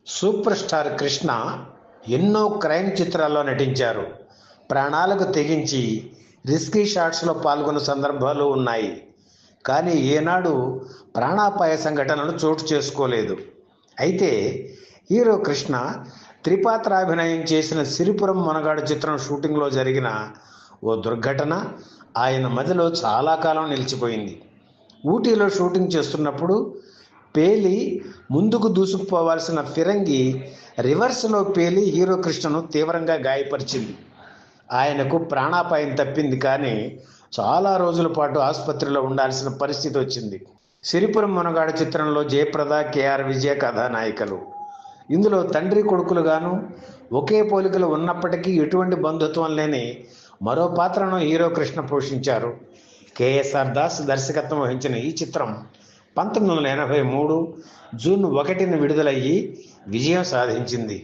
Super star Krishna ఎన్నో crime చిత్రాల్లో నటించారు. ప్రాణాలకు తెగించి రిస్కీ షాట్స్లో పాల్గొన్న సందర్భాలు ఉన్నాయి. కానీ ఏనాడు ప్రాణాపాయ సంఘటనలు చోటు చేసుకోలేదు. అయితే హీరో కృష్ణ త్రిపాత్రాభినయం చేసిన సిరిపురం మొనగాడు చిత్రం షూటింగ్లో జరిగిన ఓ దుర్ఘటన ఆయన మదిలో చాలా కాలం నిలిచిపోయింది. ఊటీలో షూటింగ్ చేస్తున్నప్పుడు పేలి ముందుకు దూసుకుపోవాల్సిన ఫిరంగి రివర్స్లో పేలి హీరో కృష్ణను తీవ్రంగా గాయపరిచింది. ఆయనకు ప్రాణాపాయం తప్పింది, కానీ చాలా రోజుల పాటు ఆసుపత్రిలో ఉండాల్సిన పరిస్థితి వచ్చింది. సిరిపురం మొనగాడు చిత్రంలో జయప్రద, కేఆర్ విజయ కథానాయికలు. ఇందులో తండ్రి కొడుకులుగాను ఒకే పోలికలు ఉన్నప్పటికీ ఎటువంటి బంధుత్వం లేని మరో పాత్రను హీరో కృష్ణ పోషించారు. కేఎస్ఆర్ దాస్ దర్శకత్వం వహించిన ఈ చిత్రం 1983 జూన్ 1న విడుదలయ్యి విజయం సాధించింది.